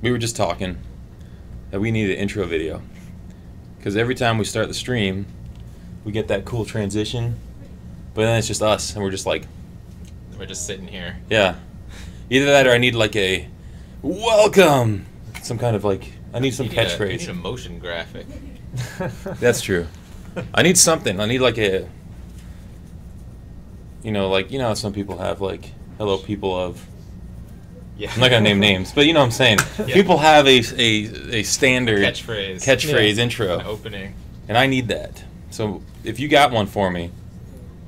we were just talking that we need an intro video. Because every time we start the stream, we get that cool transition, but then it's just us, and we're just like... We're just sitting here. Yeah. Either that or I need like a welcome! Some kind of like... I need some catchphrase. You need a motion graphic. That's true. I need something. I need like a... You know, like, you know how some people have like, hello people of... Yeah. I'm not going to name names, but you know what I'm saying. Yeah. People have a standard catchphrase intro. An opening. And I need that. So if you got one for me,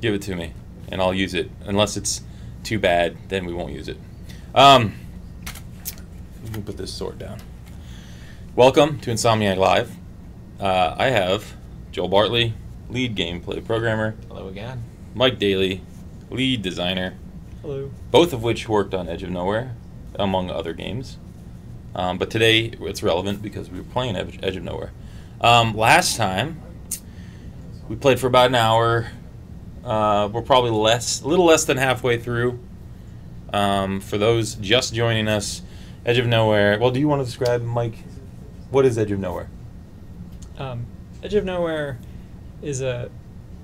give it to me, and I'll use it. Unless it's too bad, then we won't use it. Let me put this sword down. Welcome to Insomniac Live. I have Joel Bartley, lead gameplay programmer. Hello again. Mike Daly, lead designer. Hello. Both of which worked on Edge of Nowhere, among other games. But today it's relevant because we were playing Edge of Nowhere. Last time we played for about an hour. We're probably a little less than halfway through. For those just joining us, Edge of Nowhere. Well, do you want to describe, Mike? What is Edge of Nowhere? Edge of Nowhere is a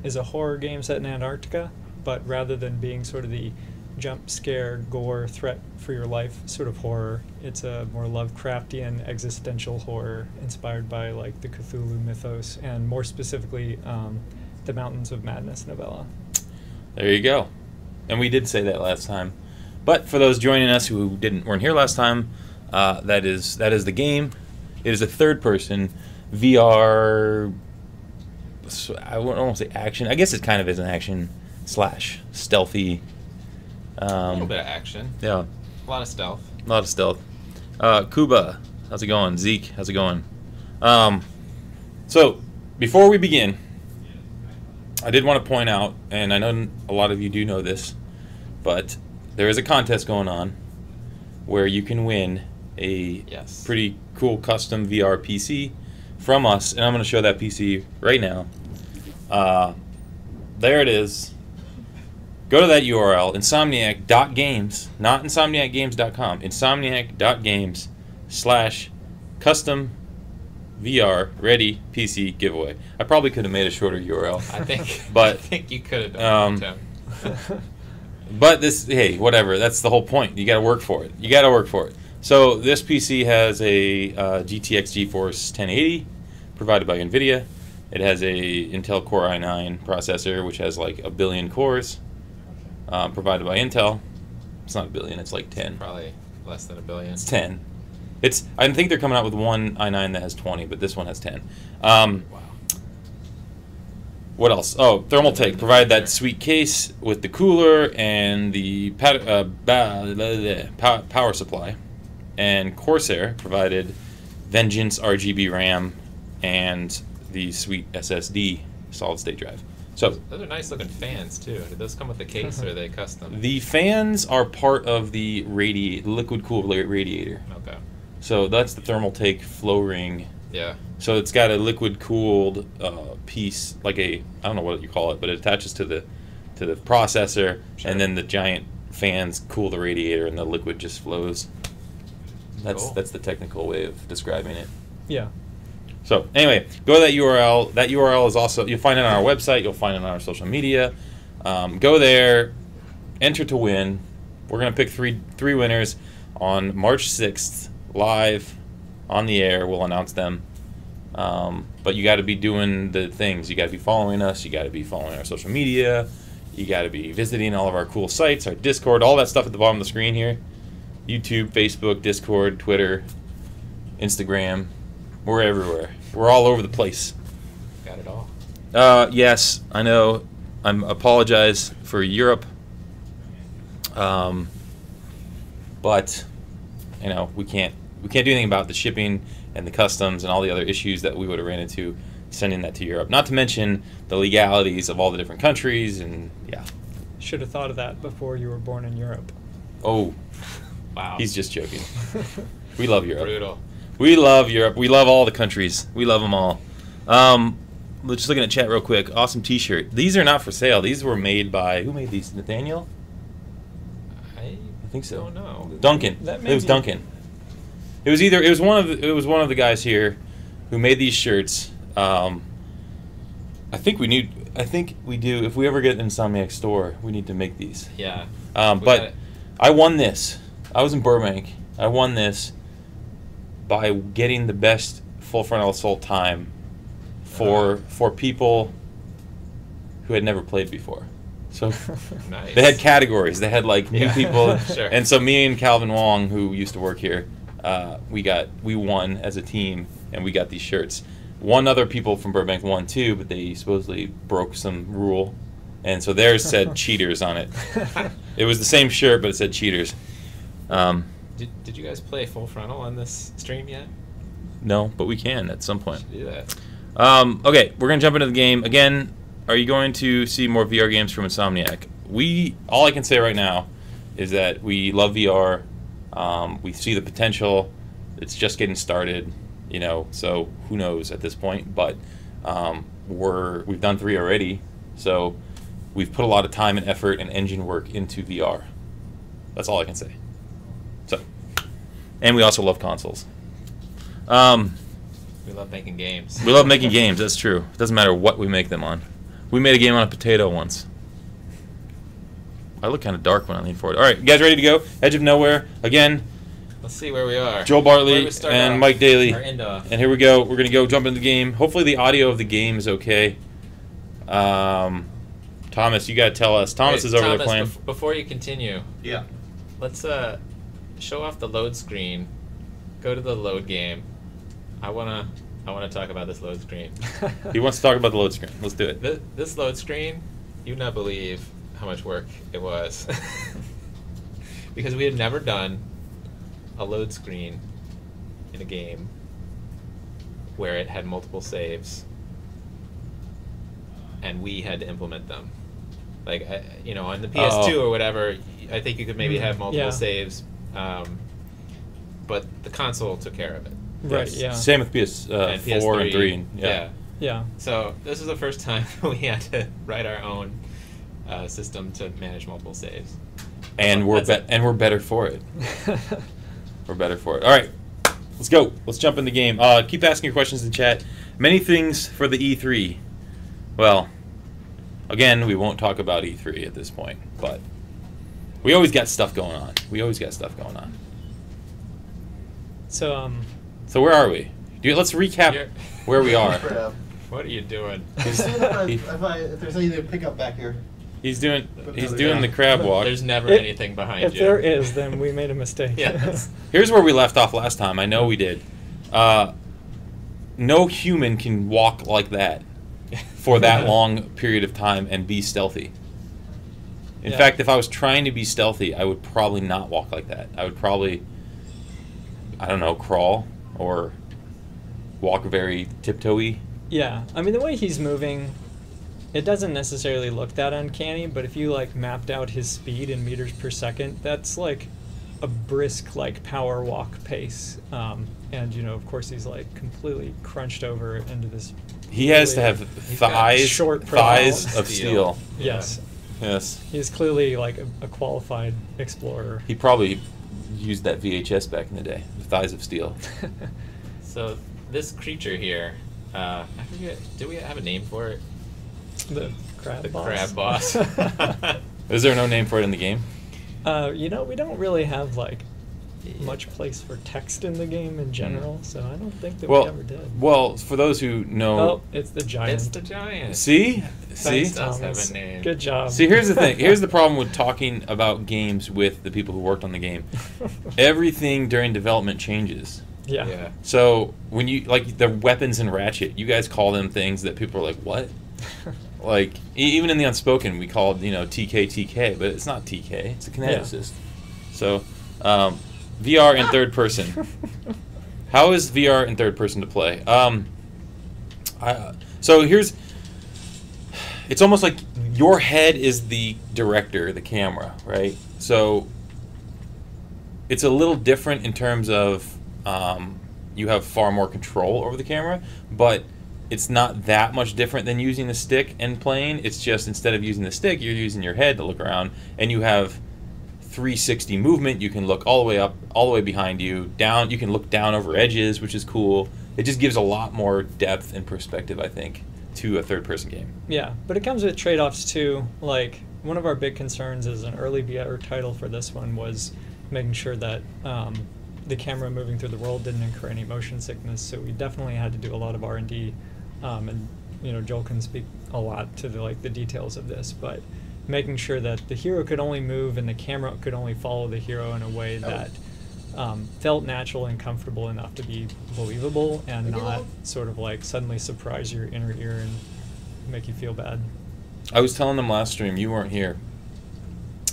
horror game set in Antarctica, but rather than being sort of the jump scare, gore, threat for your life sort of horror, it's a more Lovecraftian existential horror inspired by like the Cthulhu mythos and more specifically the Mountains of Madness novella. There you go. And we did say that last time. But for those joining us who weren't here last time, that is the game. It is a third-person VR. I won't want to say action. I guess it kind of is an action / stealthy. A little bit of action. Yeah. A lot of stealth. A lot of stealth. Kuba, how's it going? Zeke, how's it going? So, before we begin, I did want to point out, and I know a lot of you do know this, but there is a contest going on where you can win a pretty cool custom VR PC from us, and I'm going to show that PC right now. There it is. Go to that URL, insomniac.games, not insomniacgames.com, insomniac.games/custom VR ready PC giveaway. I probably could have made a shorter URL. I think, but I think you could have done it. But this, hey, whatever. That's the whole point. You got to work for it. You got to work for it. So this PC has a GTX GeForce 1080 provided by NVIDIA. It has a Intel Core i9 processor, which has like 1 billion cores. Provided by Intel. It's not 1 billion, it's like 10. Probably less than 1 billion. It's 10. I think they're coming out with one i9 that has 20, but this one has 10. Wow. What else? Oh, Thermaltake provided that sweet case with the cooler and the power supply. And Corsair provided Vengeance RGB RAM and the sweet SSD solid state drive. So those are nice looking fans too. Did those come with the case or are they custom? The fans are part of the liquid cooled radiator. Okay. So that's the Thermaltake flow ring. Yeah. So it's got a liquid cooled piece, like I don't know what you call it, but it attaches to the processor, sure. And then the giant fans cool the radiator, and the liquid just flows. That's the technical way of describing it. Yeah. So anyway, go to that URL. That URL is also, you'll find it on our website. You'll find it on our social media. Go there, enter to win. We're gonna pick three winners on March 6th, live on the air. We'll announce them. But you got to be doing the things. You got to be following us. You got to be following our social media. You got to be visiting all of our cool sites, our Discord, all that stuff at the bottom of the screen here. YouTube, Facebook, Discord, Twitter, Instagram. We're everywhere. We're all over the place. Got it all. Yes, I know. I apologize for Europe. But you know, we can't do anything about the shipping and the customs and all the other issues that we would have ran into sending that to Europe. Not to mention the legalities of all the different countries and yeah. Should have thought of that before you were born in Europe. Oh. Wow. He's just joking. We love Europe. Brutal. We love Europe. We love all the countries. We love them all. Just looking at chat real quick. Awesome T-shirt. These are not for sale. These were made by, who made these? Nathaniel? I think so. Don't know. Duncan. It was Duncan. It was one of the guys here who made these shirts. I think we do. If we ever get an Insomniac store, we need to make these. Yeah. But I won this. I was in Burbank. I won this by getting the best full frontal assault time for people who had never played before. So Nice. they had categories. They had like new Yeah. people, Sure. and so me and Calvin Wong, who used to work here, we won as a team, and we got these shirts. One other people from Burbank won too, but they supposedly broke some rule, and so theirs said cheaters on it. It was the same shirt, but it said cheaters. Did you guys play Full Frontal on this stream yet? No, but we can at some point. Should do that. Okay, we're gonna jump into the game again. Are you going to see more VR games from Insomniac? All I can say right now is that we love VR. We see the potential. It's just getting started, so who knows at this point. But we've done 3 already, so we've put a lot of time and effort and engine work into VR. That's all I can say. So, and we also love consoles. We love making games. We love making games, that's true. It doesn't matter what we make them on. We made a game on a potato once. I look kind of dark when I lean forward. All right, you guys ready to go? Edge of Nowhere. Again, Let's see where we are. Joel Where do Bartley we start and off? Mike Daly. Our end off. And here we go. We're going to go jump into the game. Hopefully the audio of the game is okay. Thomas, you got to tell us. Thomas is over there playing. Before you continue, Yeah. let's show off the load screen. Go to the load game. I wanna talk about this load screen. He wants to talk about the load screen. Let's do it. This load screen, you would not believe how much work it was. Because we had never done a load screen in a game where it had multiple saves and we had to implement them. Like, on the PS2 or whatever, I think you could maybe have multiple Yeah. saves, but the console took care of it. Right, Yes. yeah. Same with PS4 and 3. And, Yeah. Yeah. So this is the first time we had to write our own system to manage multiple saves. And we're better for it. We're better for it. All right, let's go. Let's jump in the game. Keep asking your questions in chat. Many things for the E3. Well, again, we won't talk about E3 at this point, but we always got stuff going on. So, So where are we? Let's recap You're- where we are. What are you doing? If there's anything to pick up back here. He's doing the crab walk. There's never If- anything behind if you. there is, then we made a mistake. Yes. Here's where we left off last time. I know we did. No human can walk like that for that long period of time and be stealthy. In Yeah. fact, if I was trying to be stealthy, I would probably not walk like that. I would probably, I don't know, crawl or walk very tiptoey. Yeah, I mean, the way he's moving, it doesn't necessarily look that uncanny, but if you, mapped out his speed in meters per second, that's, a brisk, power walk pace. And, of course, he's, completely crunched over into this... He has to have He's got thighs short thighs profile. of steel. Yes. Yes. He's clearly, a qualified explorer. He probably used that VHS back in the day, the thighs of steel. So this creature here, I forget. Do we have a name for it? The crab The boss. crab boss. Is there no name for it in the game? We don't really have, much place for text in the game in general, so I don't think that we ever did. Well, for those who know... Oh, it's the giant. It's the giant. See? Thanks, See? does have Thomas. a name. Good job. See, here's the thing. Here's the problem with talking about games with the people who worked on the game. Everything during development changes. Yeah. Yeah. So when you, the weapons in Ratchet, you guys call them things that people are like, what? Even in the Unspoken, we called, TK, but it's not TK. It's a kineticist. So, VR in third person. How is VR in third person to play? So here's... It's almost like your head is the director, the camera, right? So it's a little different in terms of you have far more control over the camera, but it's not that much different than using the stick and playing. It's just instead of using the stick, you're using your head to look around, and you have 360 movement. You can look all the way up, all the way behind you, down. You can look down over edges, which is cool. It just gives a lot more depth and perspective, I think, to a third-person game. Yeah, but it comes with trade-offs too. Like, one of our big concerns as an early VR title for this one was making sure that the camera moving through the world didn't incur any motion sickness. So we definitely had to do a lot of R&D, and Joel can speak a lot to the details of this, but making sure that the hero could only move and the camera could only follow the hero in a way that felt natural and comfortable enough to be believable and not sort of like suddenly surprise your inner ear and make you feel bad. I was telling them last stream, you weren't here.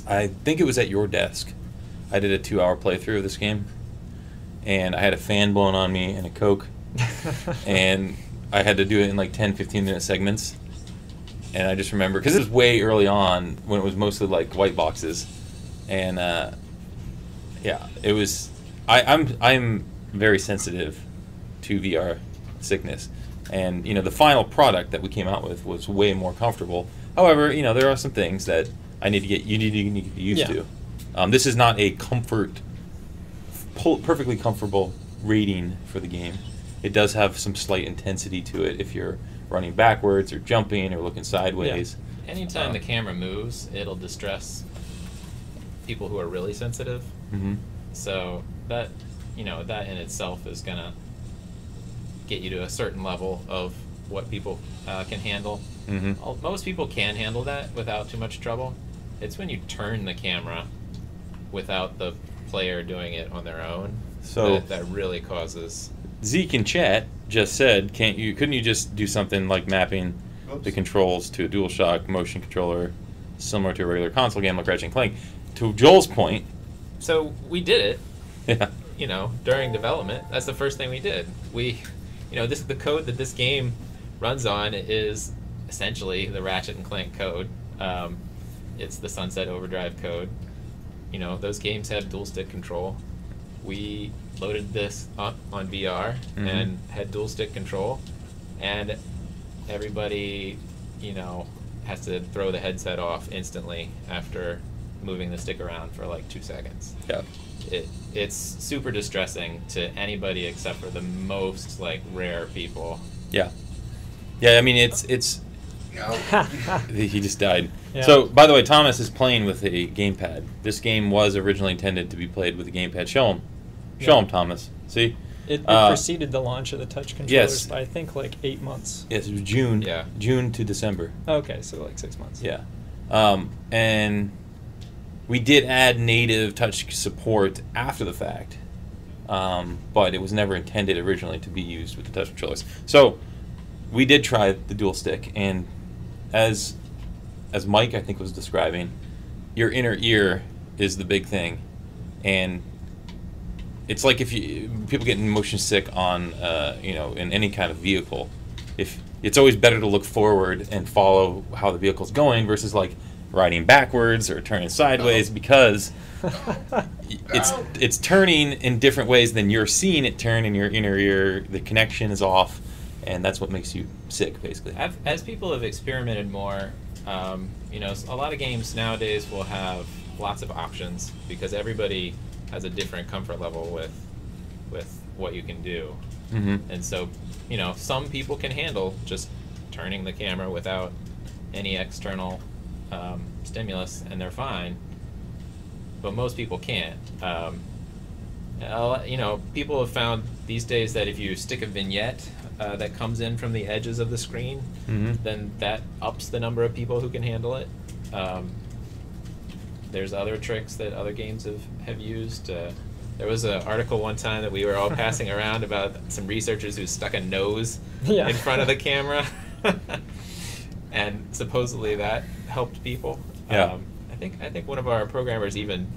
I think it was at your desk. I did a 2-hour playthrough of this game, and I had a fan blowing on me and a Coke, and I had to do it in like 10, 15-minute segments. And I just remember, because it was way early on when it was mostly like white boxes, and yeah, it was. I'm very sensitive to VR sickness, and the final product that we came out with was way more comfortable. However, there are some things that you need to get used to. This is not a perfectly comfortable rating for the game. It does have some slight intensity to it if you're running backwards or jumping or looking sideways. Yeah. Anytime the camera moves, it'll distress people who are really sensitive. Mm-hmm. So that that in itself is gonna get you to a certain level of what people can handle. Mm-hmm. Most people can handle that without too much trouble. It's when you turn the camera without the player doing it on their own that really causes. Zeke in chat just said, couldn't you just do something like mapping the controls to a DualShock motion controller similar to a regular console game like Ratchet & Clank? To Joel's point. So we did it. Yeah. During development. That's the first thing we did. The code that this game runs on is essentially the Ratchet & Clank code. It's the Sunset Overdrive code. Those games have dual stick control. We loaded this up on VR and had dual stick control, and everybody, has to throw the headset off instantly after moving the stick around for like 2 seconds. Yeah. It's super distressing to anybody except for the most rare people. Yeah. Yeah, I mean it's he just died. Yeah. So, by the way, Thomas is playing with a gamepad. This game was originally intended to be played with a gamepad. Show him. Show him, Thomas. See? It preceded the launch of the touch controllers Yes. by I think 8 months. Yes, it was June. Yeah. June to December. Okay, so 6 months. Yeah. And we did add native touch support after the fact, but it was never intended originally to be used with the touch controllers. So we did try the dual stick, and as Mike I think was describing, your inner ear is the big thing, and it's like if people get motion sick on in any kind of vehicle, if it's always better to look forward and follow how the vehicle's going versus riding backwards or turning sideways, because it's turning in different ways than you're seeing it turn in your inner ear. The connection is off, and that's what makes you sick, basically. As people have experimented more, a lot of games nowadays will have lots of options because everybody has a different comfort level with what you can do. Mm-hmm. And so, some people can handle just turning the camera without any external stimulus, and they're fine. But most people can't. People have found these days that if you stick a vignette that comes in from the edges of the screen, then that ups the number of people who can handle it. There's other tricks that other games have used. There was an article one time that we were all passing around about some researchers who stuck a nose in front of the camera, and supposedly that helped people. Yeah. I think one of our programmers even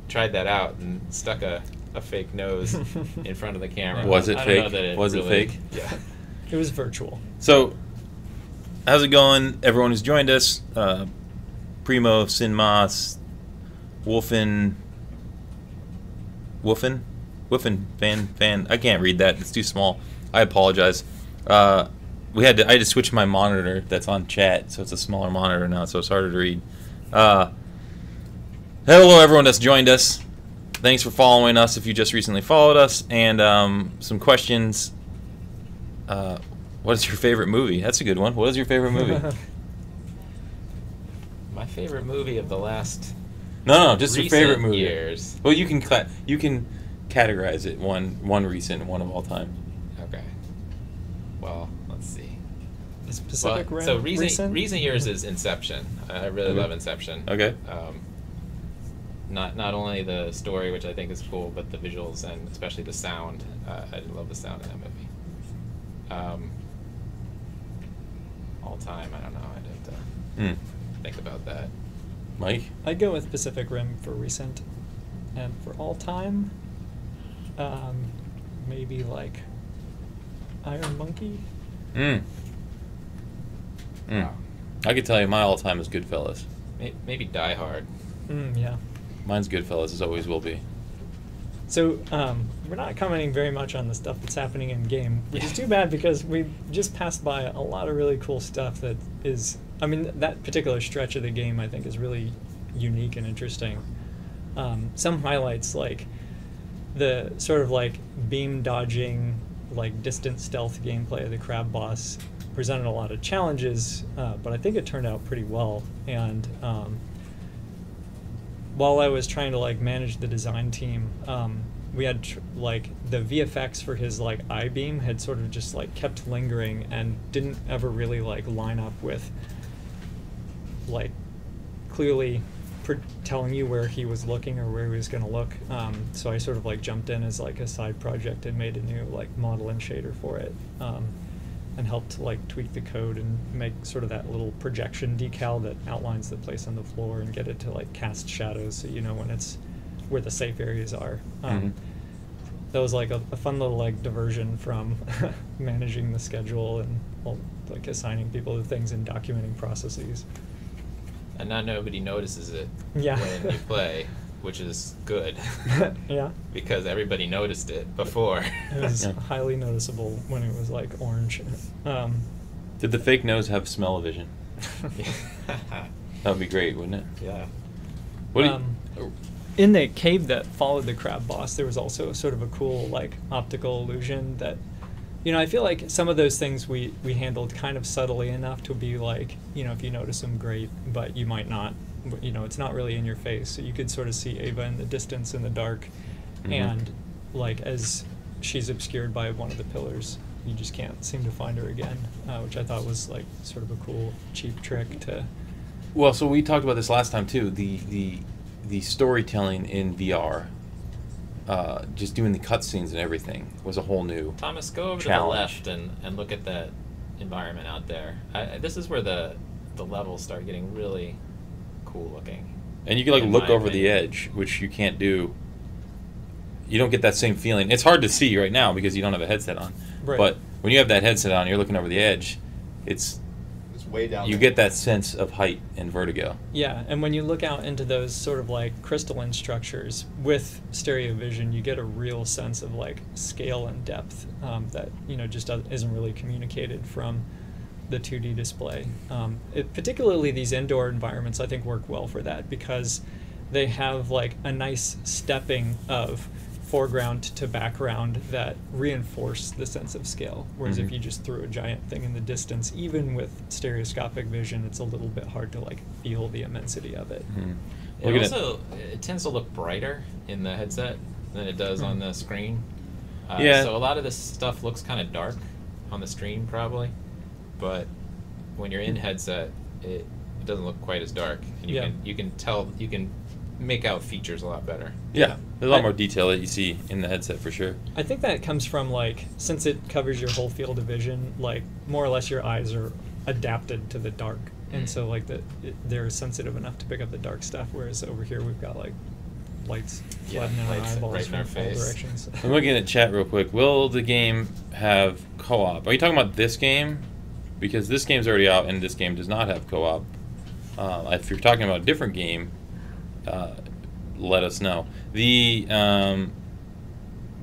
tried that out and stuck a fake nose in front of the camera. Was it I fake? don't know that it Was it really- fake? Yeah. It was virtual. So, how's it going? Everyone who's joined us, Primo, Sinmas, Wolfen, fan. I can't read that. It's too small. I apologize. I had to switch my monitor that's on chat, so it's a smaller monitor now, so it's harder to read. Hello, everyone that's joined us. Thanks for following us if you just recently followed us. And some questions. What is your favorite movie? That's a good one. What is your favorite movie? My favorite movie of the last No, just your favorite movie. years. Well, you can categorize it one recent and one of all time. Okay. Well, let's see. A specific So recent years is Inception. I really Okay. love Inception. Okay. Not only the story, which I think is cool, but the visuals and especially the sound. I love the sound in that movie. All time, I don't know. I'd have to think about that. Mike? I'd go with Pacific Rim for recent, and for all time, maybe like Iron Monkey. Wow. I could tell you my all-time is Goodfellas. Maybe Die Hard. Yeah. Mine's Goodfellas, as always will be. So we're not commenting very much on the stuff that's happening in game, which is too bad because we just passed by a lot of really cool stuff that is. I mean, that particular stretch of the game I think is really unique and interesting. Some highlights like the sort of like beam dodging, like distant stealth gameplay of the crab boss presented a lot of challenges, but I think it turned out pretty well. And while I was trying to like manage the design team, we had like the VFX for his like eye beam had sort of just like kept lingering and didn't ever really like line up with like clearly telling you where he was looking or where he was going to look. So I sort of like jumped in as like a side project and made a new like model and shader for it, and helped like tweak the code and make sort of that little projection decal that outlines the place on the floor and get it to like cast shadows so you know when it's where the safe areas are. That was like a fun little like diversion from managing the schedule and well, like assigning people to things and documenting processes. And now nobody notices it when you play, which is good. Yeah. Because everybody noticed it before. It was highly noticeable when it was like orange. Did the fake nose have smell-o-vision? That would be great, wouldn't it? Yeah. What do you, in the cave that followed the crab boss, there was also sort of a cool like optical illusion that, you know, I feel like some of those things we handled kind of subtly enough to be like, you know, if you notice them, great, but you might not, you know, it's not really in your face. So you could sort of see Ava in the distance in the dark, and like as she's obscured by one of the pillars, you just can't seem to find her again, which I thought was like sort of a cool, cheap trick to. Well, so we talked about this last time too. The storytelling in VR, just doing the cutscenes and everything was a whole new Thomas, go over challenge. to the left and look at that environment out there. This is where the levels start getting really cool looking. And you can like in look my over the opinion. edge, which you can't do. You don't get that same feeling. It's hard to see right now because you don't have a headset on. Right. But when you have that headset on, you're looking over the edge. It's way down you there. get that sense of height and vertigo. Yeah, and when you look out into those sort of like crystalline structures with stereo vision, you get a real sense of like scale and depth that, you know, just isn't really communicated from the 2D display. Particularly these indoor environments, I think, work well for that because they have like a nice stepping of foreground to background that reinforce the sense of scale. Whereas if you just threw a giant thing in the distance, even with stereoscopic vision, it's a little bit hard to like feel the immensity of it. It tends to look brighter in the headset than it does on the screen. Yeah. So a lot of this stuff looks kind of dark on the screen probably, but when you're in headset, it doesn't look quite as dark, and you can make out features a lot better. Yeah, there's a lot more detail that you see in the headset for sure. I think that comes from like, since it covers your whole field of vision, like more or less your eyes are adapted to the dark, and so like they're sensitive enough to pick up the dark stuff. Whereas over here we've got like lights flooding in our lights eyeballs right in from our all face. directions. I'm looking at chat real quick. Will the game have co-op? Are you talking about this game? Because this game's already out and this game does not have co-op. If you're talking about a different game, let us know. The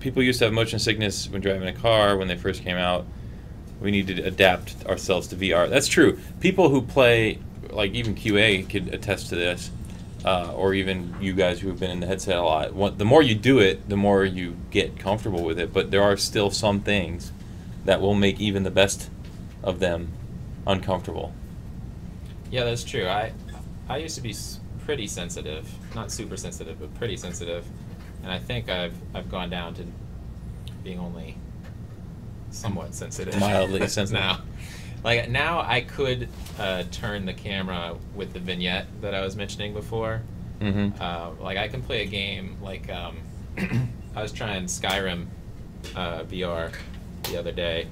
people used to have motion sickness when driving a car when they first came out. We need to adapt ourselves to VR. That's true. People who play, like even QA, could attest to this. or even you guys who have been in the headset a lot, the more you do it, the more you get comfortable with it. But there are still some things that will make even the best of them uncomfortable. Yeah, that's true. I used to be pretty sensitive, not super sensitive, but pretty sensitive, and I think I've gone down to being only somewhat sensitive. Mildly sensitive. Now. Like, now I could turn the camera with the vignette that I was mentioning before. Mm-hmm. Like, I can play a game, like, I was trying Skyrim VR the other day,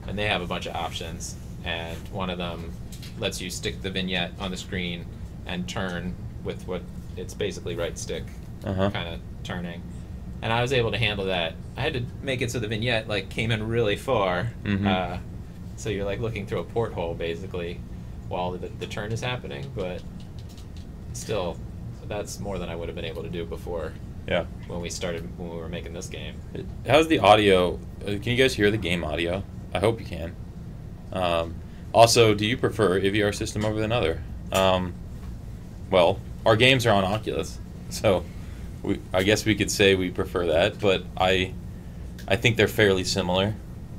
and they have a bunch of options, and one of them lets you stick the vignette on the screen and turn with what it's basically right stick kind of turning. And I was able to handle that. I had to make it so the vignette like came in really far. So you're like looking through a porthole basically while the turn is happening, but still that's more than I would have been able to do before. Yeah. When we were making this game. How's the audio? Can you guys hear the game audio? I hope you can. Also, do you prefer a VR system over another? Well, our games are on Oculus, so I guess we could say we prefer that, but I think they're fairly similar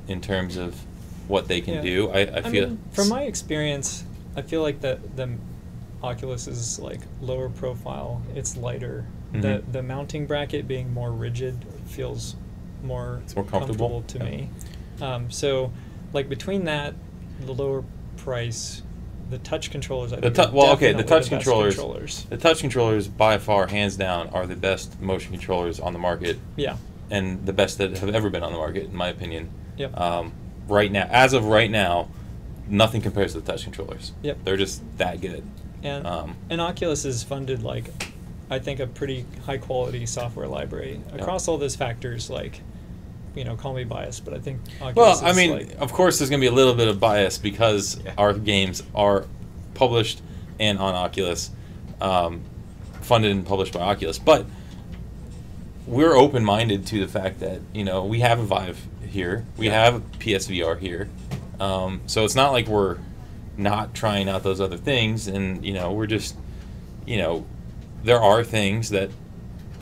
in terms of what they can do. I feel mean, from my experience, I feel like the Oculus is like lower profile. It's lighter. The mounting bracket being more rigid feels more comfortable to me. So, like between that, the lower price, the touch controllers. I think the touch controllers. The touch controllers, by far, hands down, are the best motion controllers on the market. Yeah. And the best that have ever been on the market, in my opinion. Yep. Right now, as of right now, nothing compares to the touch controllers. Yep. They're just that good. And Oculus has funded, like, I think, a pretty high quality software library across all those factors. Like, you know, call me biased, but I think Oculus I mean, like, of course, there's going to be a little bit of bias because our games are published and on Oculus, funded and published by Oculus. But we're open-minded to the fact that, you know, we have a Vive here, we have a PSVR here, so it's not like we're not trying out those other things, and, you know, we're just, you know, there are things that,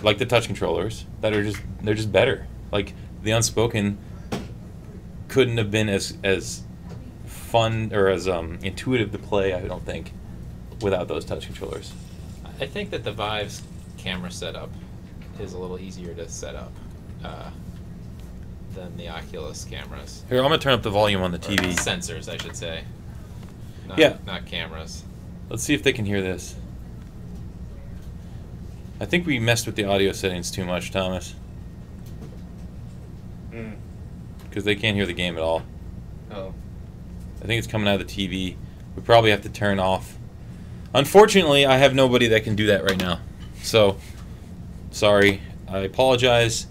like the touch controllers, that are they're just better. Like, the Unspoken couldn't have been as fun or as intuitive to play, I don't think, without those touch controllers. I think that the Vive's camera setup is a little easier to set up than the Oculus cameras. Here, I'm going to turn up the volume on the TV. Or sensors, I should say. Not cameras. Let's see if they can hear this. I think we messed with the audio settings too much, Thomas. Because they can't hear the game at all. Oh. I think it's coming out of the TV. We probably have to turn off. Unfortunately, I have nobody that can do that right now. So, sorry. I apologize.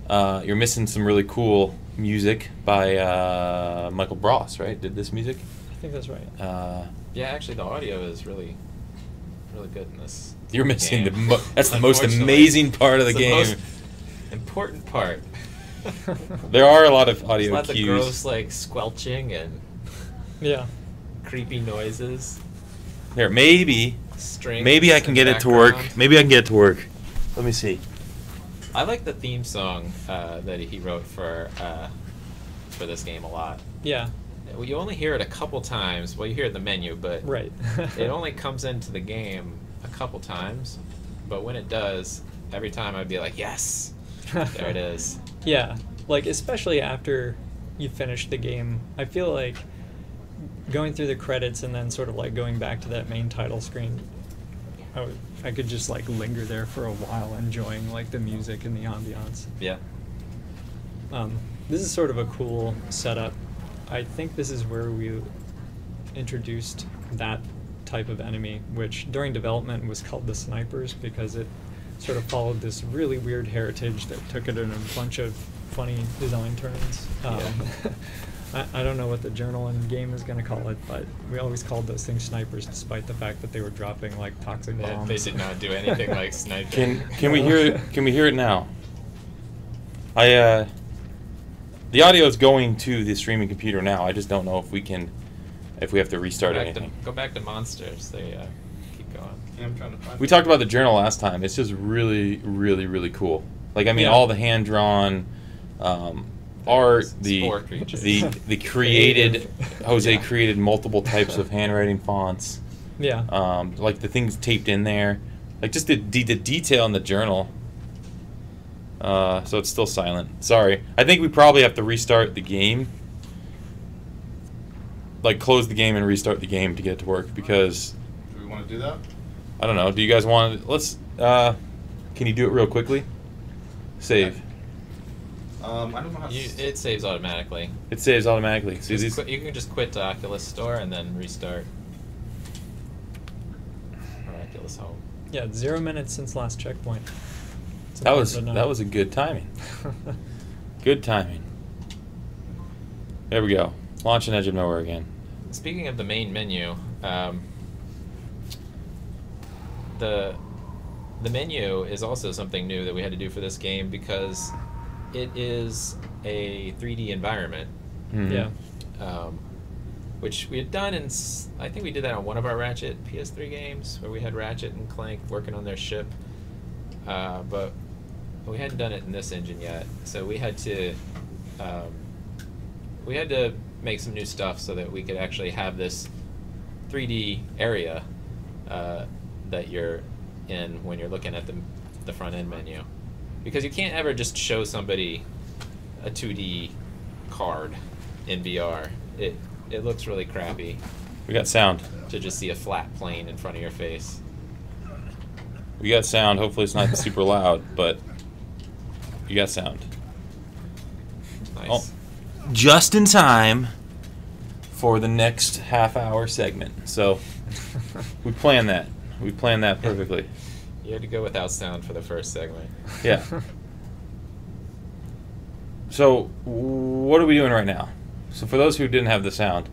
You're missing some really cool music by Michael Bross, right? Did this music? I think that's right. Yeah, actually, the audio is really good in this. You're missing game. That's the most amazing part of the game. The most important part. There are a lot of audio There's cues. lots of gross, like, squelching and creepy noises. Here, maybe I can get it to work. Maybe I can get it to work. Let me see. I like the theme song that he wrote for this game a lot. Yeah. Well, you only hear it a couple times. Well, you hear it in the menu, but right. It only comes into the game a couple times. But when it does, every time I'd be like, yes, there it is. Yeah, like especially after you finish the game, I feel like going through the credits and then sort of like going back to that main title screen, I could just like linger there for a while enjoying like the music and the ambiance. Yeah. This is sort of a cool setup. I think this is where we introduced that type of enemy, which during development was called the snipers because it sort of followed this really weird heritage that took it in a bunch of funny design turns. I don't know what the journal and game is going to call it, but we always called those things snipers despite the fact that they were dropping like toxic bombs. They did not do anything like sniping. Can we hear it? Can we hear it now? The audio is going to the streaming computer now. I just don't know if we have to restart anything. Go back to monsters. They keep going. Yeah, I'm trying to find We it. talked about the journal last time. It's just really, really, really cool. Like, I mean, Yeah. all the hand-drawn art, Spore creatures. the created, Jose Yeah. created multiple types of handwriting fonts. Yeah. Like the things taped in there. Like, just the detail in the journal. So it's still silent. Sorry. I think we probably have to restart the game. Like, close the game and restart the game to get it to work, because Do we want to do that? I don't know. Do you guys want to... Let's... can you do it real quickly? Save. I don't know how to... It saves automatically. It saves automatically. See these? You can just quit the Oculus Store and then restart. Or Oculus Home. Yeah, it's 0 minutes since last checkpoint. It's That was important to know. a good timing. Good timing. There we go. Launch an Edge of Nowhere again. Speaking of the main menu, the menu is also something new that we had to do for this game because it is a 3D environment, Mhm. Yeah. which we had done I think we did that on one of our Ratchet PS3 games where we had Ratchet and Clank working on their ship, but we hadn't done it in this engine yet, so we had to make some new stuff so that we could actually have this 3D area that you're in when you're looking at the front end menu, because you can't ever just show somebody a 2D card in VR. It looks really crappy We got sound. to just see a flat plane in front of your face. We got sound. Hopefully it's not super loud, but you got sound. Nice. Oh. Just in time for the next half-hour segment. So we planned that. We planned that perfectly. You had to go without sound for the first segment. Yeah. So what are we doing right now? So for those who didn't have the sound,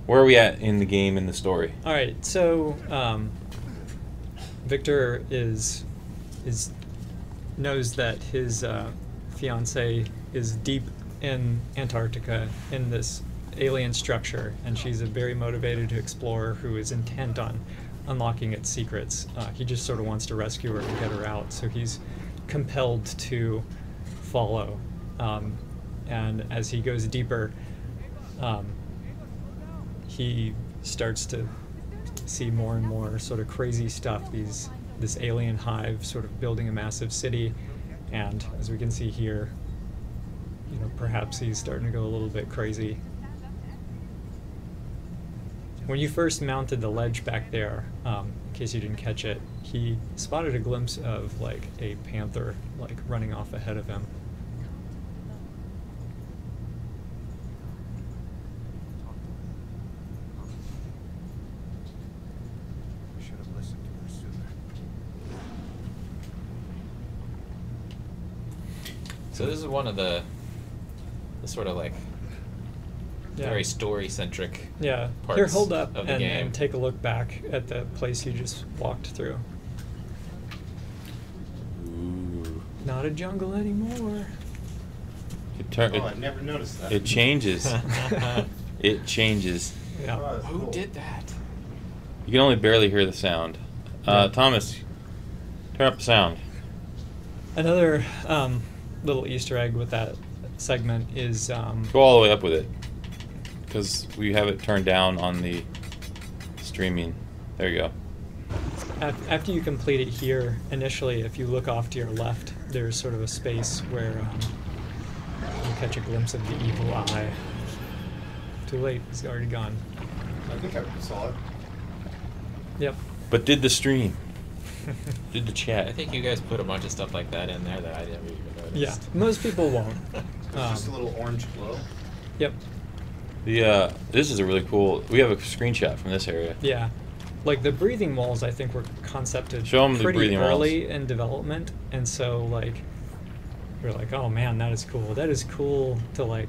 where are we at in the game, in the story? All right, so Victor knows that his fiance is deep in Antarctica in this alien structure, and she's a very motivated explorer who is intent on unlocking its secrets. He just sort of wants to rescue her and get her out, so he's compelled to follow. And as he goes deeper, he starts to see more and more sort of crazy stuff. This alien hive sort of building a massive city, and as we can see here, perhaps he's starting to go a little bit crazy. When you first mounted the ledge back there, in case you didn't catch it, he spotted a glimpse of like a panther running off ahead of him. Should have listened to her sooner. So this is one of the sort of like Yeah. very story-centric Yeah. parts Here, hold up of the and, game. and take a look back at the place you just walked through. Ooh. Not a jungle anymore. Oh, I never noticed that. It changes. It changes. Yeah. Oh, that's Who cool. did that? You can only barely hear the sound. Yeah. Thomas, turn up the sound. Another little Easter egg with that segment is Go all the way up with it, because we have it turned down on the streaming. There you go. after you complete it here, initially, if you look off to your left, there's sort of a space where you catch a glimpse of the evil eye. Too late, it's already gone. I think I saw it. Yep. But did the stream? Did the chat? I think you guys put a bunch of stuff like that in there that I never even noticed. Yeah, most people won't. It's just a little orange glow. Yep. This is a really cool. We have a screenshot from this area. Yeah. Like the breathing walls, I think were concepted Show 'em the pretty breathing walls. early in development, and so we're like, oh man, that is cool. That is cool to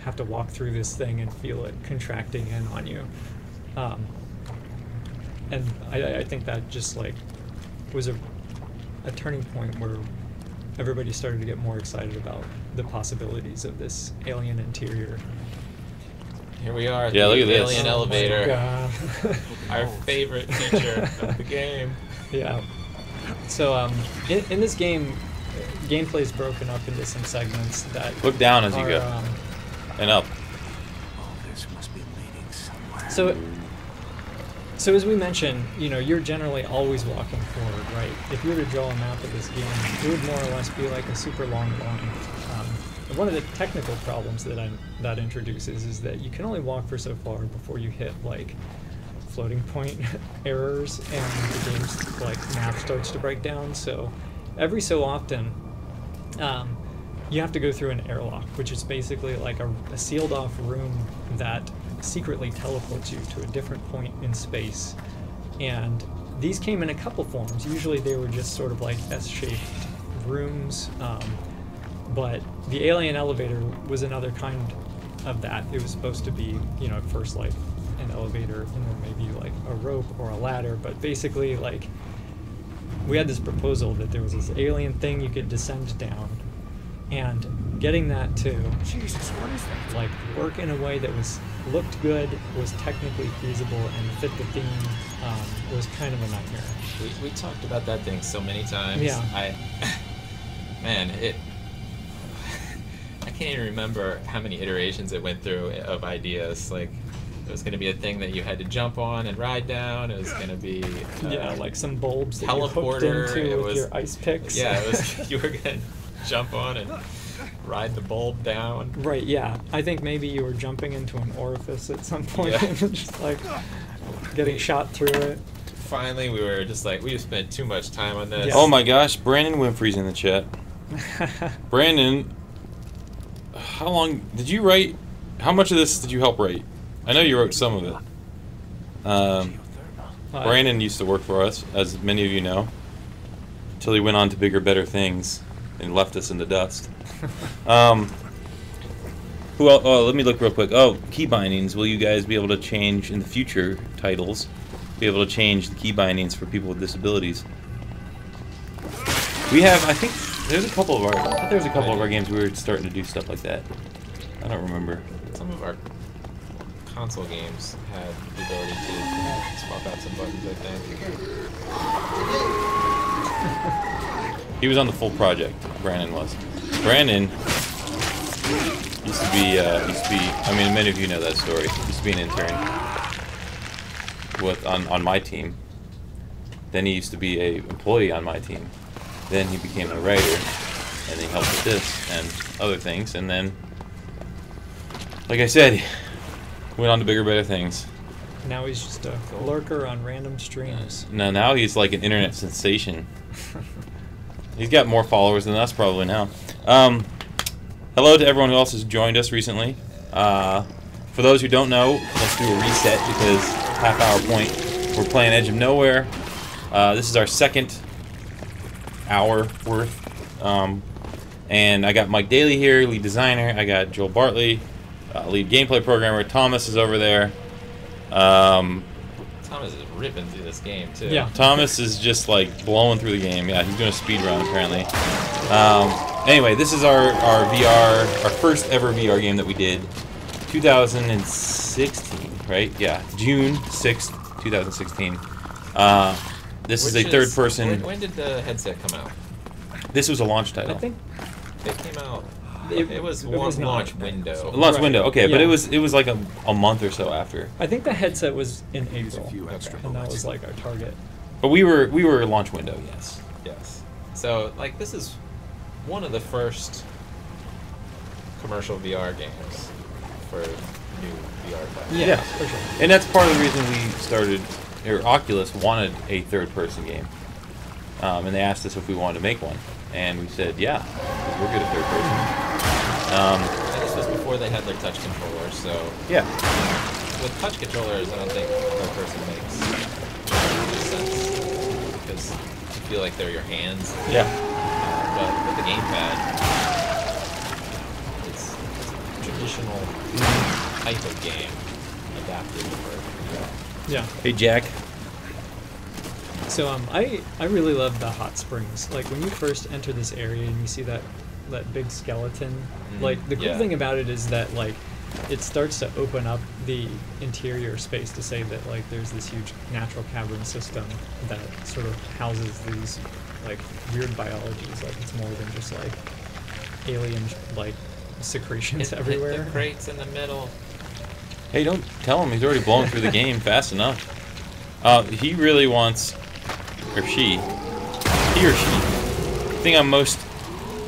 have to walk through this thing and feel it contracting in on you. And I think that just was a turning point where everybody started to get more excited about the possibilities of this alien interior. Here we are. Yeah, look at this. Alien Oh my elevator. God. Our favorite feature of the game. Yeah. So in this game, gameplay is broken up into some segments that Look down as you are, go. And up. This must be leading somewhere. So as we mentioned, you're generally always walking forward, right? If you were to draw a map of this game, it would more or less be like a super long line. One of the technical problems that introduces is that you can only walk for so far before you hit like floating point errors, and the game's like map starts to break down. So every so often, you have to go through an airlock, which is basically like a sealed off room that secretly teleports you to a different point in space. And these came in a couple forms. Usually they were just sort of like S-shaped rooms, but the alien elevator was another kind of that. It was supposed to be, at first like an elevator and then maybe like a rope or a ladder, but basically like we had this proposal that there was this alien thing you could descend down, and getting that to Jesus, what is that? like work in a way that looked good, was technically feasible, and fit the theme was kind of a nightmare. We talked about that thing so many times. Yeah. I can't even remember how many iterations it went through of ideas. Like, it was going to be a thing that you had to jump on and ride down. It was going to be Like some bulbs that you hooked teleporter. into It with was your ice picks. Yeah, it was. You were going to jump on and ride the bulb down. Right, yeah. I think maybe you were jumping into an orifice at some point Yeah. and just like getting shot through it. Finally, we were just like, we've spent too much time on this. Yeah. Oh my gosh, Brandon Winfrey's in the chat. Brandon, how long did you write? How much of this did you help write? I know you wrote some of it. Brandon used to work for us, as many of you know, until he went on to bigger, better things and left us in the dust. Who else? Oh, let me look real quick. Oh, key bindings. Will you guys be able to change in the future titles? Be able to change the key bindings for people with disabilities? We have, I think, there's a couple of our. I thought there was a couple of our games we were starting to do stuff like that. I don't remember. Some of our console games had the ability to swap out some buttons, I think. He was on the full project. Brandon was. Brandon used to be. I mean, many of you know that story. Used to be an intern on my team. Then he used to be a employee on my team. Then he became a writer, and he helped with this and other things. And then, like I said, went on to bigger, better things. Now he's just a lurker on random streams. Now he's like an internet sensation. He's got more followers than us probably now. Hello to everyone who else has joined us recently. For those who don't know, let's do a reset because half-hour point. We're playing Edge of Nowhere. This is our second hour worth. And I got Mike Daly here, lead designer. I got Joel Bartley, lead gameplay programmer. Thomas is over there. Thomas is ripping through this game, too. Yeah. Thomas is just like blowing through the game. Yeah, he's doing a speed run apparently. Anyway, this is our VR, our first ever VR game that we did. 2016, right? Yeah, June 6th, 2016. This is a third person. When did the headset come out? This was a launch title. I think It came out. It- It was it one was not. launch window. Launch Right. window, okay, but Yeah. it was like a month or so after. I think the headset was in April, few extra and that bullets. was like our target. But we were launch window, yes. Yes. So, like, this is one of the first commercial VR games for new VR platforms. Yeah, Yeah. for sure. And that's part of the reason we started, or Oculus wanted a third-person game. And they asked us if we wanted to make one. And we said, yeah, 'cause we're good at third-person. And this was before they had their touch controllers, so Yeah. with touch controllers, I don't think third person makes sense because you feel like they're your hands. Yeah. But with the gamepad, it's a traditional type of game adapted for VR. Yeah. Hey, Jack. So I really love the hot springs. Like when you first enter this area and you see that big skeleton. Like the cool yeah. thing about it is that like it starts to open up the interior space to say that like there's this huge natural cavern system that sort of houses these like weird biologies. Like it's more than just like alien like secretions everywhere. The crates in the middle. Hey, don't tell him he's already blowing through the game fast enough. He really wants, or he or she, the thing I'm most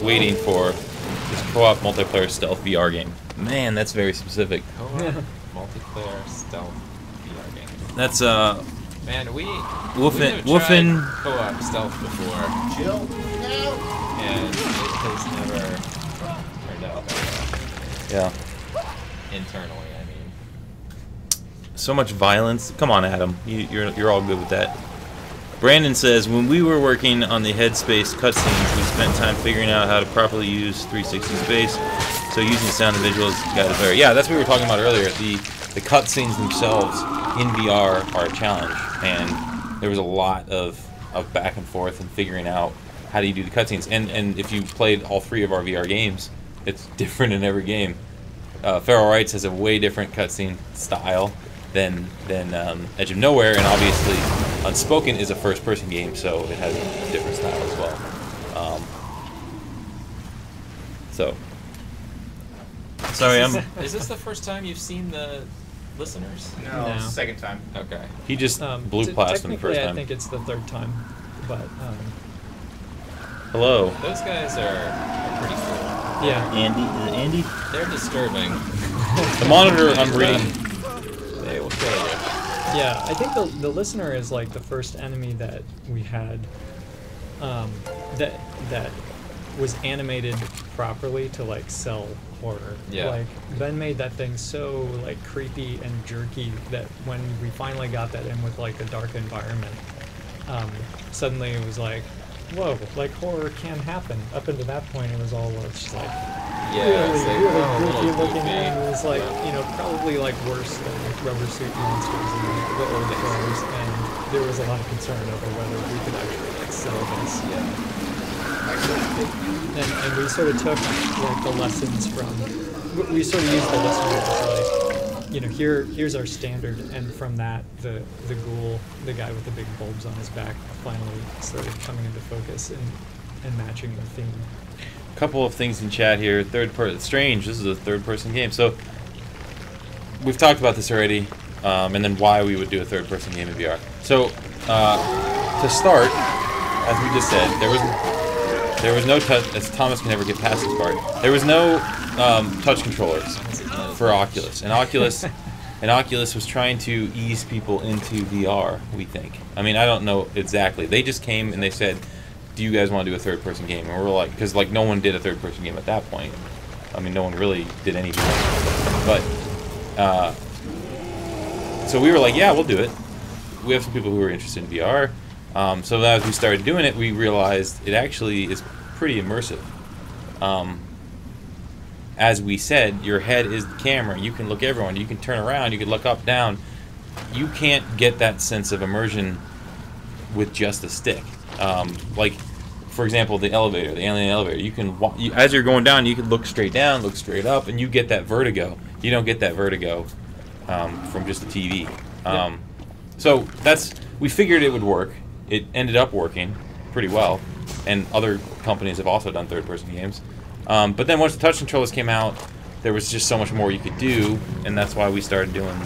waiting for is co-op multiplayer stealth VR game. Man, that's very specific. Co-op multiplayer stealth VR game. That's Man, we've Woofin. tried co-op stealth before, Jill, no! and it has never turned out that Yeah. well. Internally, I mean. So much violence. Come on, Adam. You're all good with that. Brandon says, when we were working on the Headspace cutscenes, we spent time figuring out how to properly use 360 space. So using sound and visuals got it better. Yeah, that's what we were talking about earlier. The cutscenes themselves in VR are a challenge, and there was a lot of back and forth and figuring out how do you do the cutscenes. And if you played all three of our VR games, it's different in every game. Feral Rights has a way different cutscene style than Edge of Nowhere, and obviously Unspoken is a first-person game, so it has a different style as well. Sorry, Is this the first time you've seen the listeners? No, No. second time. Okay. he just blew past him the first technically, I time. think it's the third time, but Hello. Those guys are pretty cool. yeah. Andy? Is it Andy? They're disturbing. The monitor I'm reading. They will kill you. Yeah, I think the listener is like the first enemy that we had that was animated properly to like sell horror. Yeah. Like Ben made that thing so like creepy and jerky that when we finally got that in with like a dark environment, suddenly it was like, whoa, like horror can happen. Up until that point it was all just like Yeah, it's like, really oh, a little goofy looking, goofy. and it was like, Yeah. you know, probably like worse than Rubber Suit Monsters in the old films, and there was a lot of concern over whether we could actually like sell this. Yeah. And we sort of took like the lessons from, we sort of used the listeners as like, you know, here's our standard, and from that the ghoul, the guy with the big bulbs on his back, finally started coming into focus and matching the theme. Couple of things in chat here. Third person. Strange. This is a third-person game. So we've talked about this already, and then why we would do a third-person game in VR. So to start, as we just said, there was no touch. As Thomas can never get past this part. There was no touch controllers for Oculus, and Oculus was trying to ease people into VR. We think. I mean, I don't know exactly. They just came and they said, do you guys want to do a third-person game? And we're like, because like no one did a third-person game at that point. I mean, no one really did anything. But so we were like, yeah, we'll do it. We have some people who are interested in VR. So as we started doing it, we realized it actually is pretty immersive. As we said, your head is the camera. You can look everyone. You can turn around. You can look up, down. You can't get that sense of immersion with just a stick. Like, for example, the alien elevator. You can, as you're going down, you can look straight down, look straight up, and you get that vertigo. You don't get that vertigo from just the TV. So we figured it would work. It ended up working pretty well, and other companies have also done third-person games. But then once the touch controllers came out, there was just so much more you could do, and that's why we started doing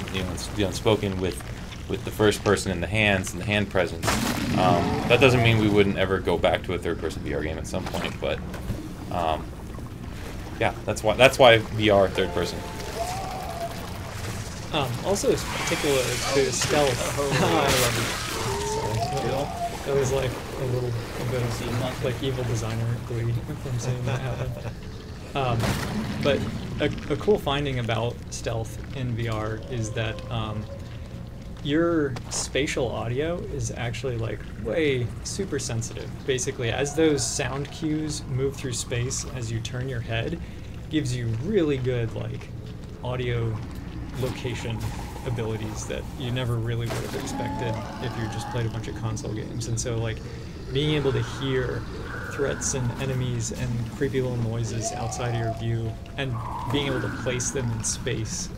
the Unspoken with the first person in the hands and the hand presence. That doesn't mean we wouldn't ever go back to a third-person VR game at some point, but yeah, that's why VR third person. Also, it's particular to stealth. I love it. Sorry. That was like a bit of like evil designer glee from seeing that happen. But a cool finding about stealth in VR is that your spatial audio is actually like way super sensitive. Basically, as those sound cues move through space, as you turn your head, gives you really good like audio location abilities that you never really would have expected if you just played a bunch of console games. And so like being able to hear threats and enemies and creepy little noises outside of your view and being able to place them in space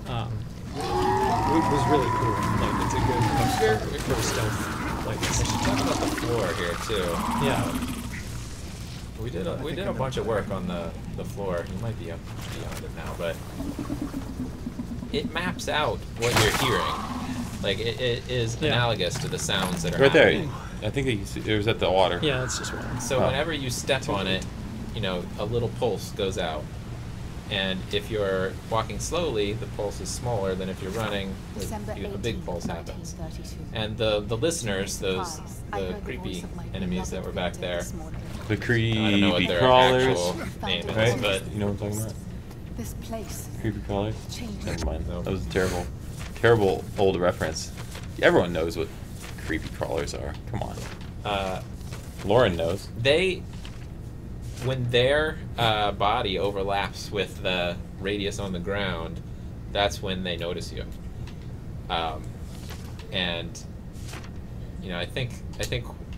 was really cool. Like it's a good for stealth. Like We should talk about the floor here too. yeah. We did a bunch of work on the floor. You might be up beyond it now, but it maps out what you're hearing. Like it is analogous to the sounds that are Right there. happening. I think it was at the water. Yeah, it's just one. So whenever you step on it, you know, a little pulse goes out. And if you're walking slowly, the pulse is smaller than if you're running. A big pulse happens. And the listeners, the creepy enemies that were back there, The I don't know what creepy their crawlers. actual name is, Right? but You know what I'm talking about? This place. Creepy crawlers? Changed. Never mind. No. That was a terrible old reference. Everyone knows what creepy crawlers are. Come on. Lauren knows. When their body overlaps with the radius on the ground, that's when they notice you. And you know, I think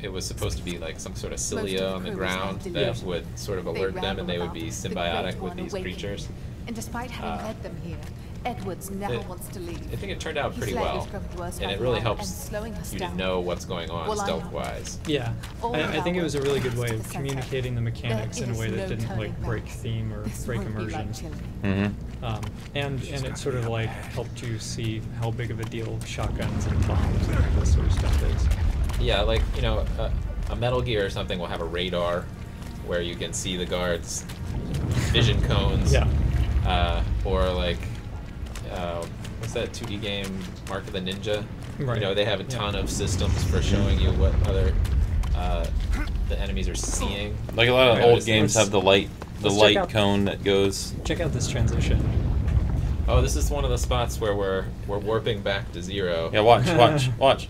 it was supposed to be like some sort of cilia on the ground that would sort of alert them, and they would be symbiotic with these creatures. And despite having led them here, Edwards never wants to leave. I think it turned out pretty His leg well, is growing worse and by it the really hour and helps slowing us you to down. know what's going on Well, I know. stealth-wise. Yeah, All I think it was a really good way to of the center. communicating the mechanics in a There way is that no didn't like turning break back. theme or This break won't be immersion. like Chile. Mm-hmm. And it sort of like helped you see how big of a deal shotguns and bombs and all this sort of stuff is. Yeah, like, you know, a Metal Gear or something will have a radar where you can see the guards' vision cones. Yeah. Or like, what's that 2D game, Mark of the Ninja? Right. You know, they have a ton of systems for showing you what other the enemies are seeing. Like a lot of Yeah, old let's- games have the let's check light out- cone that goes. Check out this transition. Oh, this is one of the spots where we're warping back to 0. Yeah, watch.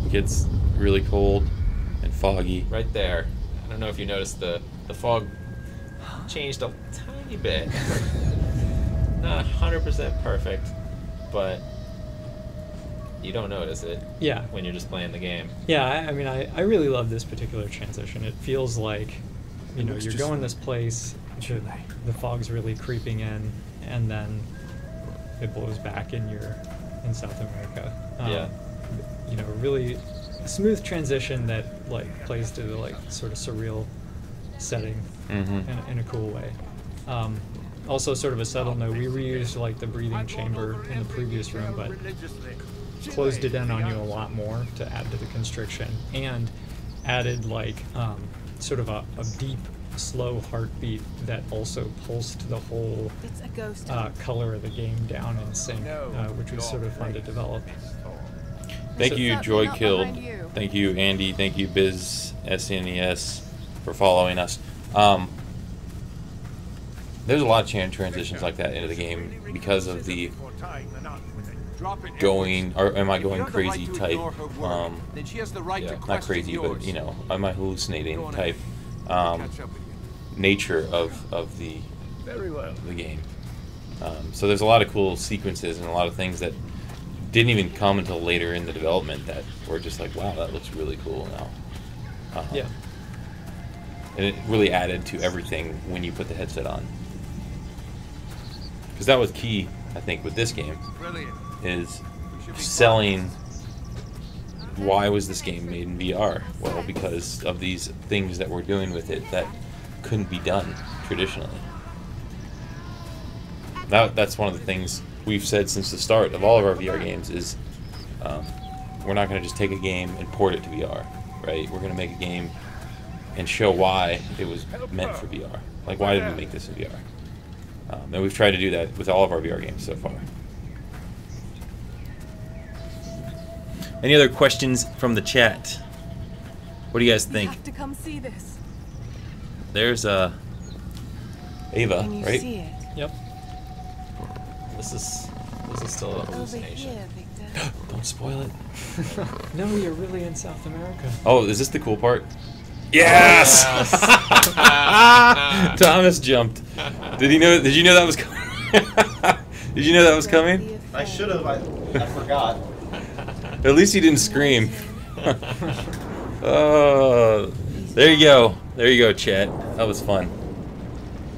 It gets really cold and foggy. Right there. I don't know if you noticed the fog changed a tiny bit. Not 100% perfect, but you don't notice it Yeah. when you're just playing the game. Yeah, I mean, I really love this particular transition. It feels like, you know, looks you're just going this place, the fog's really creeping in, and then it blows back and you're in South America. Yeah. You know, really smooth transition that, like, plays to the, like, sort of surreal setting Mm-hmm. in a cool way. Also, sort of a subtle note, we reused, like, the breathing chamber in the previous room, but closed it in on you a lot more to add to the constriction, and added like sort of a deep, slow heartbeat that also pulsed the whole It's a ghost. color of the game down in sync, which was sort of fun to develop. Thank So- you, Certainly Joy not Killed. behind you. Thank you, Andy. Thank you, Biz SNES, for following us. There's a lot of transitions like that into the game because of the going, or am I going crazy type, Yeah, not crazy, but, you know, am I hallucinating type nature of the game. So there's a lot of cool sequences and a lot of things that didn't even come until later in the development that were just like, wow, that looks really cool now. Yeah. And it really added to everything when you put the headset on. Because that was key, I think, with this game, is selling why was this game made in VR? Well, because of these things that we're doing with it that couldn't be done traditionally. That's one of the things we've said since the start of all of our VR games is we're not going to just take a game and port it to VR, right? We're going to make a game and show why it was meant for VR. Like, why did we make this in VR? And we've tried to do that with all of our VR games so far. Any other questions from the chat? What do you guys You think? have to come see this. There's Ava, Can you right? see it? Yep. This is still a Over hallucination. here, Victor. Don't spoil it. No, you're really in South America. Oh, is this the cool part? Yes! Thomas jumped. Did you know that was coming? Did you know that was coming? I should have. I forgot. At least he didn't scream. Oh, there you go. There you go, chat. That was fun.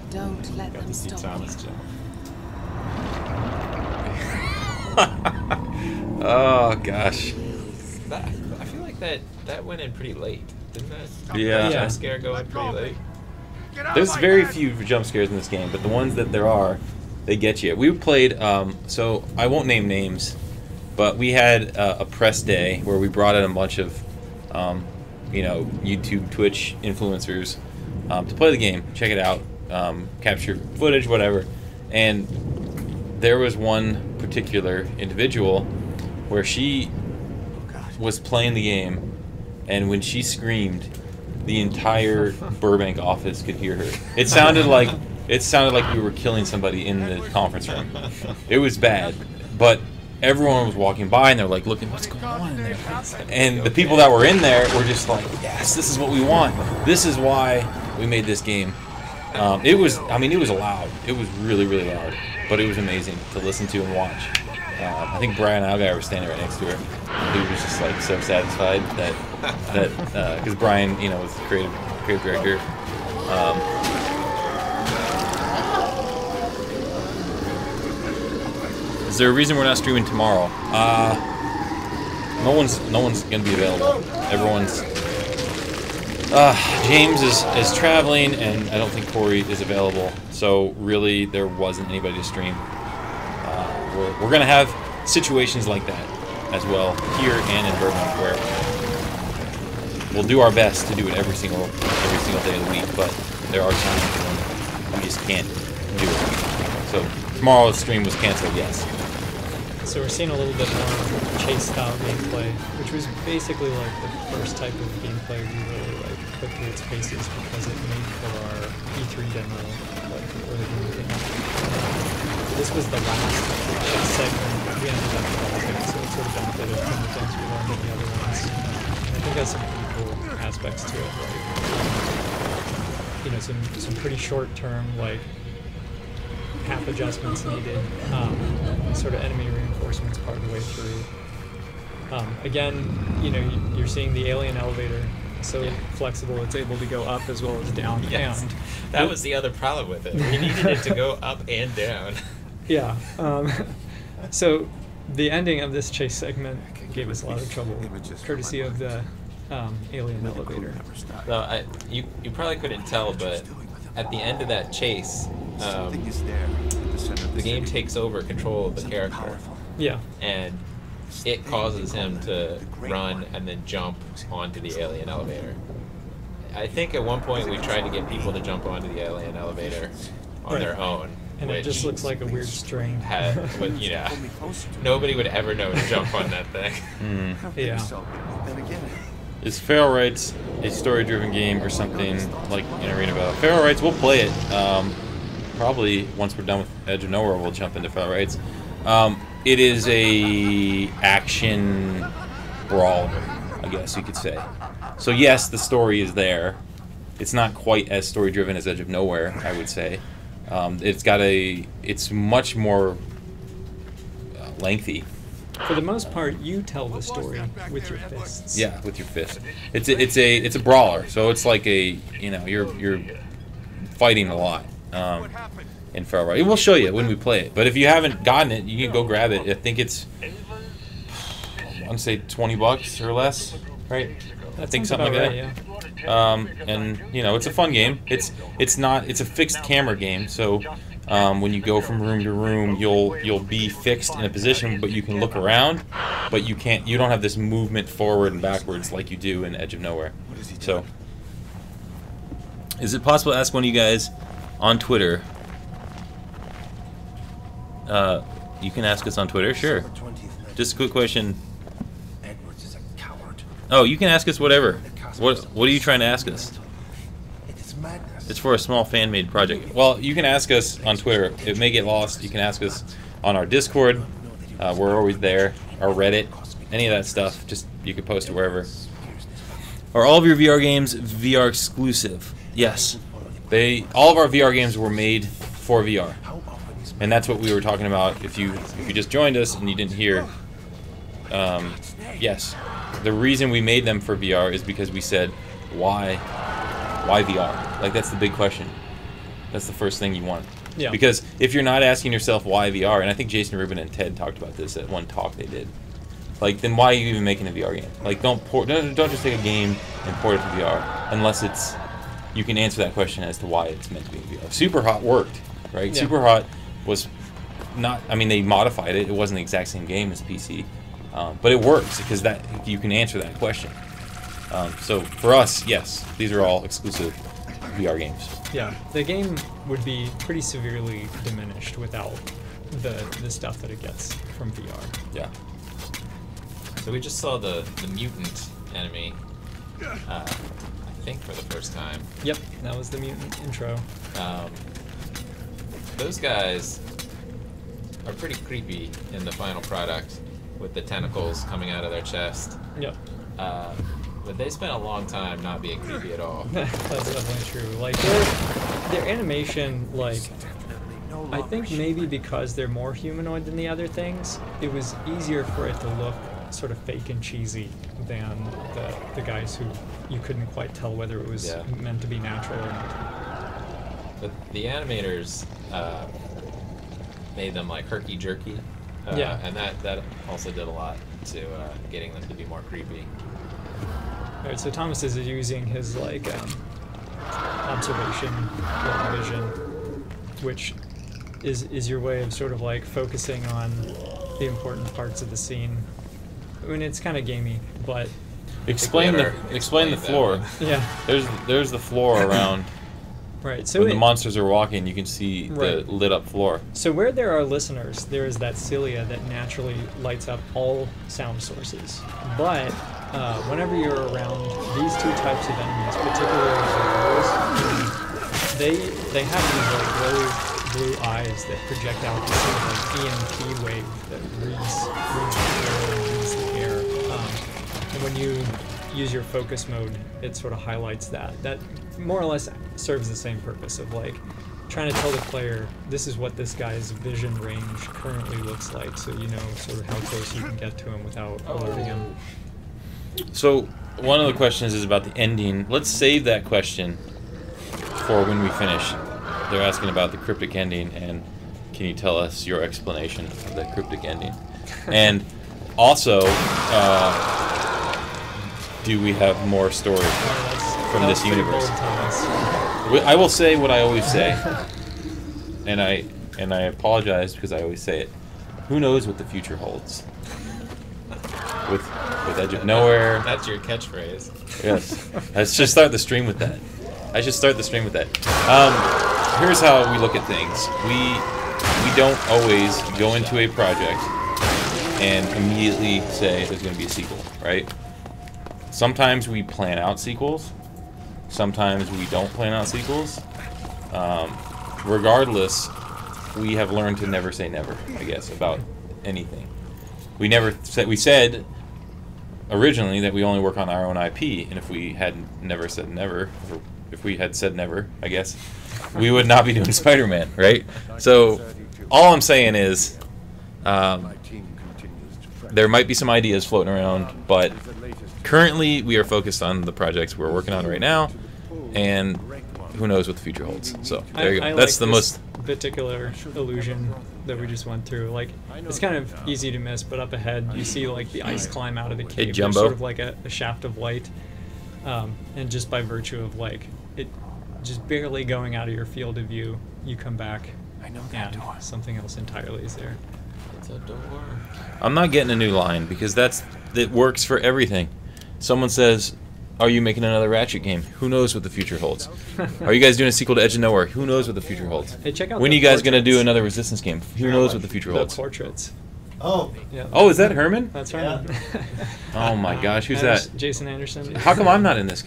Don't let Got them to see stop Thomas you. jump. Oh gosh. I feel like that went in pretty late, didn't that? Yeah. Jump scare go in pretty late. There's very few jump scares in this game, but the ones that there are, they get you. We played, so I won't name names, but we had a press day where we brought in a bunch of, YouTube, Twitch influencers to play the game, check it out, capture footage, whatever. And there was one particular individual where she was playing the game, and when she screamed, the entire Burbank office could hear her. It sounded like we were killing somebody in the conference room. It was bad, but everyone was walking by and they're like, looking, what's going on in there? And the people that were in there were just like, yes, this is what we want. This is why we made this game. It was loud. It was really, really loud, but it was amazing to listen to and watch. I think Brian Alguy was standing right next to her. He was just like so satisfied that because Brian, was the creative director. Is there a reason we're not streaming tomorrow? No one's gonna be available. Everyone's. James is traveling, and I don't think Corey is available. So really, there wasn't anybody to stream. We're gonna have situations like that as well here and in Burbank, where we'll do our best to do it every single day of the week. But there are times when we just can't do it. So tomorrow's stream was canceled. Yes. So we're seeing a little bit more chase-style gameplay, which was basically like the first type of gameplay we really put through its paces because it made for our E3 demo, early game thing. This was the last segment we ended up developing, so it sort of benefited from the things we learned in the other ones. And I think that's some pretty cool aspects to it, some pretty short-term, half adjustments needed, sort of enemy reinforcements part of the way through. Again, you're seeing the alien elevator so flexible it's able to go up as well as down. Yes. And that was the other problem with it. We needed it to go up and down. Yeah. So the ending of this chase segment gave us a lot of trouble, courtesy of the alien elevator. No, you probably couldn't tell, but at the end of that chase, the game takes over control of the character. Yeah. And it causes him to run and then jump onto the alien elevator. I think at one point we tried to get people to jump onto the alien elevator on their own. And it just looks like a weird string. Nobody would ever know to jump on that thing. Yeah. Is Feral Rights a story-driven game or something like in Arena about? Feral Rights, we'll play it. Probably once we're done with Edge of Nowhere, we'll jump into Feral Rights. It is a action brawler, I guess you could say. So yes, the story is there. It's not quite as story-driven as Edge of Nowhere, I would say. It's much more lengthy. For the most part, you tell the story with your fists. Yeah, with your fist. It's a brawler, so it's like you're fighting a lot. In Feral Rights. We'll show you when we play it. But if you haven't gotten it, you can go grab it. I think it's, I want to say $20 or less, right? I think something like that. Yeah. And it's a fun game. It's a fixed camera game. So when you go from room to room, you'll be fixed in a position, but you can look around. But you don't have this movement forward and backwards like you do in Edge of Nowhere. So, is it possible to ask one of you guys on Twitter? You can ask us on Twitter, sure. Just a quick question. Edwards is a coward. Oh, you can ask us whatever. What are you trying to ask us? It's madness. It's for a small fan-made project. Well, you can ask us on Twitter. It may get lost. You can ask us on our Discord. We're always there. Our Reddit. Any of that stuff. Just you can post it wherever. Are all of your VR games VR exclusive? Yes. All of our VR games were made for VR. And that's what we were talking about. If you just joined us and you didn't hear, yes, the reason we made them for VR is because we said, why VR? Like, that's the big question. That's the first thing you want. Yeah. Because if you're not asking yourself why VR, and I think Jason Rubin and Ted talked about this at one talk they did, like, then why are you even making a VR game? Like, don't just take a game and port it to VR unless it's you can answer that question as to why it's meant to be in VR. Super Hot worked, right? Yeah. Super Hot was not. I mean, they modified it. It wasn't the exact same game as PC, but it works because that you can answer that question. So for us, yes, these are all exclusive VR games. Yeah, the game would be pretty severely diminished without the stuff that it gets from VR. Yeah. So we just saw the Mutant Enemy, I think for the first time. Yep, that was the Mutant intro. Those guys are pretty creepy in the final product with the tentacles coming out of their chest. Yep. But they spent a long time not being creepy at all. That's definitely true. Like, their animation, like, I think maybe because they're more humanoid than the other things, it was easier for it to look sort of fake and cheesy than the guys who you couldn't quite tell whether it was meant to be natural or not. The animators made them like herky-jerky. Yeah. And that also did a lot to getting them to be more creepy. Alright, so Thomas is using his, like, observation vision, which is your way of sort of, like, focusing on the important parts of the scene. I mean, it's kind of gamey, but... Explain the floor. Yeah. There's the floor around. Right, so when the monsters are walking, you can see Right. the lit up floor. So where there are listeners, there is that cilia that naturally lights up all sound sources. But whenever you're around these two types of enemies, particularly the ghouls, they have these like glowing blue eyes that project out this sort of like EMP wave that reads the air. And when you use your focus mode, it sort of highlights that. That more or less serves the same purpose of like trying to tell the player this is what this guy's vision range currently looks like, so you know sort of how close you can get to him without alerting him. So one of the questions is about the ending. Let's save that question for when we finish. They're asking about the cryptic ending, and can you tell us your explanation of that cryptic ending? And also, do we have more story from this universe? I will say what I always say, and I apologize because I always say it. Who knows what the future holds? With Edge of Nowhere. That's your catchphrase. Yes. Let's just start the stream with that. I should start the stream with that. Here's how we look at things. We don't always go into a project and immediately say there's going to be a sequel, right? Sometimes we plan out sequels. Sometimes we don't plan out sequels. Regardless, we have learned to never say never, I guess, about anything. We said originally that we only work on our own IP, and if we had never said never, or if we had said never, I guess, we would not be doing Spider-Man, right? So all I'm saying is there might be some ideas floating around, but currently we are focused on the projects we're working on right now, and who knows what the future holds. So there you go. That's the most particular illusion that we just went through. Like, it's kind of easy to miss, but up ahead you see like the ice climb out of the cave. Jumbo. There's sort of like a shaft of light, and just by virtue of like it just barely going out of your field of view, you come back and something else entirely is there. It's a door. I'm not getting a new line because it works for everything. Someone says, are you making another Ratchet game? Who knows what the future holds? Are you guys doing a sequel to Edge of Nowhere? Who knows what the future holds? Hey, check out when are the you guys going to do portraits. another Resistance game? Who knows what the future The holds? portraits. Oh, Yeah. Oh, is that Herman? That's Yeah. right. Oh my gosh, who's that? Jason Anderson. How come I'm not in this